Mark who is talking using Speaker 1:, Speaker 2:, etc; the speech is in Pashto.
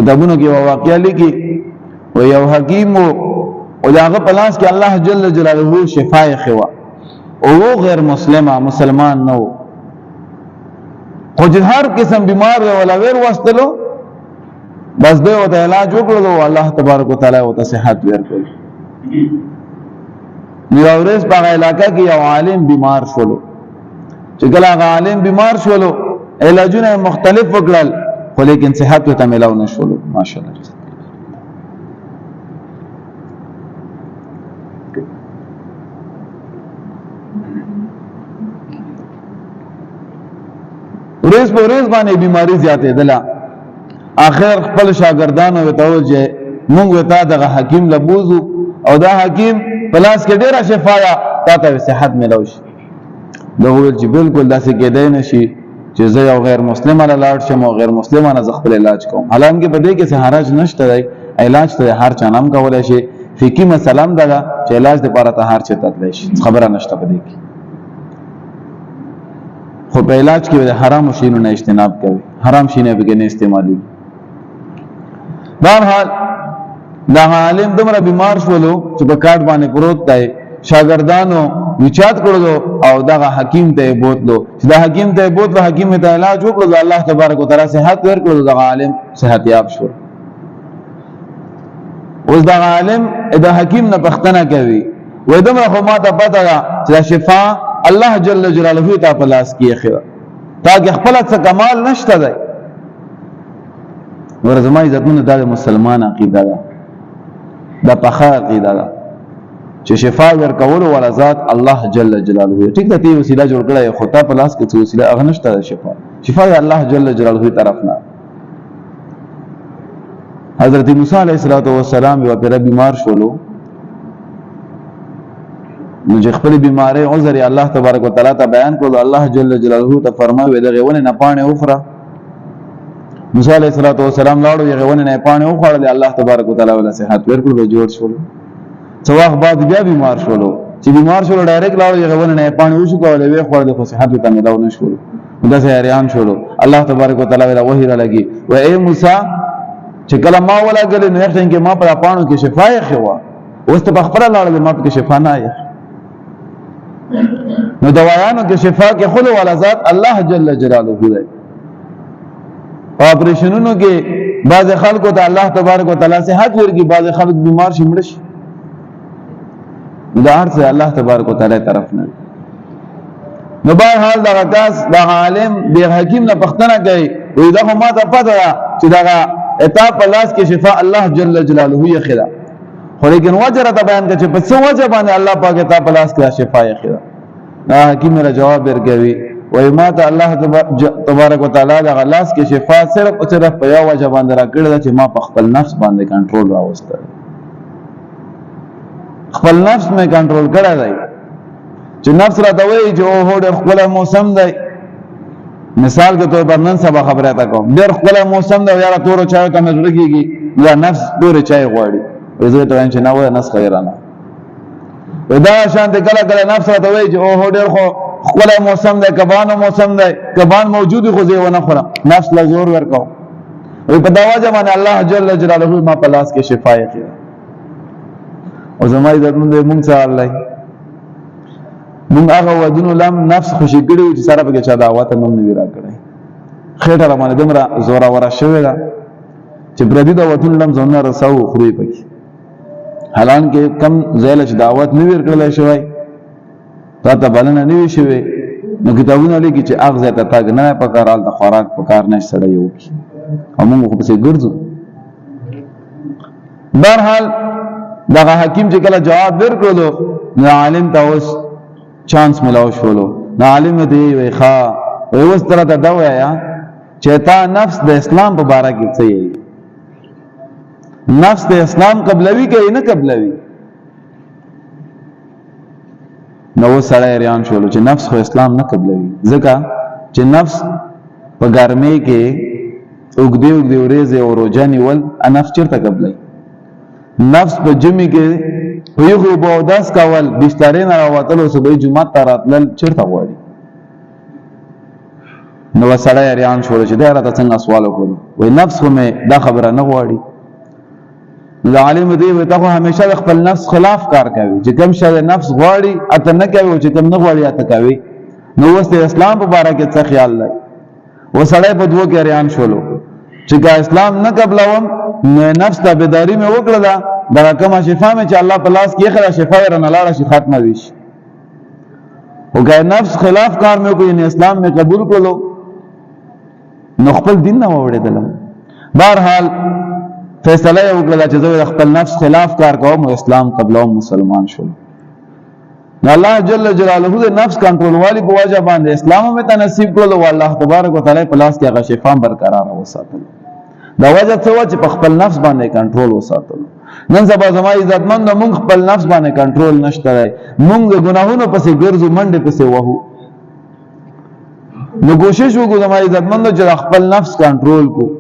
Speaker 1: کتابونو کې واقعیا لیکي و یو حکیم او داغه پلاس کې الله جل جلاله شفای خوا او غیر مسلمان نو خو هر قسم بیمار ولا غیر واستلو بس دوی او د علاج وکړو الله تبارک وتعالى او ته صحت ورکړي نو اورس په علاقہ کې یو عالم بیمار شولو چې کله هغه عالم بیمار شولو علاجونه مختلف وکړل خو لیکن صحت ته ملاو نشولو ماشاءالله ورځ په ورځ باندې بیماری زیاتې دله اخر خپل شاګردانو ته وځي مونږ وتا دغه حکیم لبوزو او دا حکیم پلاس کې ډیره شفایا تاته صحت ملو شي دا ویل چې بالکل داسې کېدای نشي چې زه یو غیر مسلمان لاړ شم او غیر مسلمان ز خپل علاج کوم حالانکه په دې کې څه حرج نشته دی علاج ته هر چا نام کولای شي فقہی مسله ده چې علاج لپاره ته هر چا تدلی شي خبره نشته په دې کې خو په علاج کې د حرام شینو نه اجتناب کوي حرام شینه به نه استعمالي بهرحال دا عالم دومره بیمار شولو چې په کاټ باندې پروت دی شاګردانو وچات کړو او دا حکیم ته بوتلو چې دا حکیم ته بوتلو حکیم ته علاج وکړو الله تبارک وتعالى صحت ورکړو دا عالم صحت یاب شو اوس دا عالم دا حکیم نه پختنه کوي وې دومره خو ماته پته ده چې شفا الله جل جلاله ته پلاس کی اخره تاکي خپل څه کمال نشته دی ورزما عزتونه د مسلمان عقیده ده دا پخا عقیده ده چې شفا ورکول ولا ذات الله جل جلاله ټیک ده تی وسیله جوړ کړه خو ته پلاس کې څه وسیله اغنشته شفا الله جل جلاله طرفنا حضرت موسی علیہ السلام یو پر بیمار شولو نو چې خپل بیماری عذر الله تبارک وتعالى ته بیان کړو الله جل جلاله ته فرمایي دغه ونه نه پانه اوخره موسی علیہ السلام لاړو یې ونه نه پانه اوخړل الله تبارک وتعالى ول صحت ورکړو جوړ شول څو وخت بعد بیا بیمار شولو چې بیمار شولو ډایرکټ لاړو یې ونه نه پانه وشو کولای وی خور د صحت ته ملاو نشول دا سه اریان شولو الله تبارک وتعالى ول وحی را لګي و اے موسی چې کله ما ولا غل نو یې څنګه ما پر پانو کې شفای خوا اوس ته خبره لاړل ما په شفا نه آیا نو دوايانو کې شفا کې خلو ولا ذات الله جل جلاله دی اپریشنونو کې بعض خلکو ته الله تبارک وتعالى صحت ورګي بعض خلک بیمار شي مړ شي دا هر څه الله تبارک وتعالى طرف نه نو به حال دا کاس دا عالم دی حکیم نه پختنه کوي وې دا ما ته پته چې دا اتا پلاس کې شفا الله جل جلاله یې خدا خو لیکن وجه را بیان کړي په څو وجه باندې الله پاک ته پلاس کې شفا یې خدا حکیم را جواب ورکوي وای ما ته الله تبارک وتعالى د غلاس کې شفا صرف او صرف په یو وجه باندې راکړل چې ما په خپل نفس باندې کنټرول راوستل خپل نفس مې کنټرول کړی دی چې نفس راته وایي چې او ډېر ښکلی موسم دی مثال کے طور پر نن سبا خبره تا کوم ډېر ښکلی موسم دی یاره تورو چایو ته مې زړه کېږي یا نفس تورې چای غواړي زه ته وایم چې نه وایه نس خیرانه دا شان ته کله کله نفس راته وایي چې او ډېر خو ښکلی موسم دی کبانو موسم دی کبان موجود خو زه یې ونه خورم نفس له زور ورکوم په دا وجه باندې الله جل جلاله ما په لاس کې شفا یې کړه او زما عزتمند مونږ څه الله مونږ هغه ودونو لم نفس خوشي کړي چې سره پکې چا دعوت هم نه ویرا کړي خېټه را باندې دمره زورا ورا شوې ده چې بردي دا وطن لم ځونه رساو خوري پکې حالان کې کم زیل چې دعوت نه ور کړل شوی تا ته بلنه نه وی شوی نو کتابونه لیکي چې اغزه ته تاګ نه پکارال د خوراک پکار نه سړی یو کی همون خو په ګرځو بهرحال دا حکیم چې کله جواب ورکړلو نو عالم ته اوس چانس ملاو شولو نو عالم دې وی ښا اوس تر ته دا وایا چې تا نفس د اسلام په باره کې څه یې نفس د اسلام قبلوي کوي نه قبلوي نو سره ریان شولو چې نفس خو اسلام نه قبلوي ځکه چې نفس په ګرمۍ کې اوګدې ورځې او روزانه ول نفس چیرته قبلوي نفس په جمعې کې یو غو داس کول بسترې نه راوتلو صبح جمعه ته راتلل چیرته غواړي نو سړی حیران شو چې دا راته څنګه سوال وکړو وای نفس خو مې دا خبره نه غواړي نو عالم دی وای ته همیشه د خپل نفس خلاف کار کوي چې کوم شی نفس غواړي اته نه کوي او چې کوم نه غواړي اته کوي نو اوس د اسلام په باره کې څه خیال دی و سړی په دوه کې حیران شولو چې که اسلام نه قبلوم نو نفس تابعداري مې وکړه دا کومه شفا مې چې الله په لاس کې خلا شفا ورنه لاړه شي ختمه وي او که نفس خلاف کار مې وکړ یعنی اسلام مې قبول کړلو نو خپل دین نه وړېدلم بهرحال فیصله یې وکړه چې زه خپل نفس خلاف کار کوم او اسلام قبلوم مسلمان شوم نو الله جل جلاله د نفس کنټرول والی په وجه باندې اسلام مې ته نصیب کړل او الله تبارک وتعالى په لاس کې هغه شفا برقرار وساتل دا وجه څه و چې په خپل نفس باندې کنټرول وساتل نن سبا زما عزتمند موږ خپل نفس باندې کنټرول نشته موږ د ګناهونو پسې ګرځو منډه پسې وهو نو کوشش وکړو زما عزتمند چې خپل نفس کنټرول کو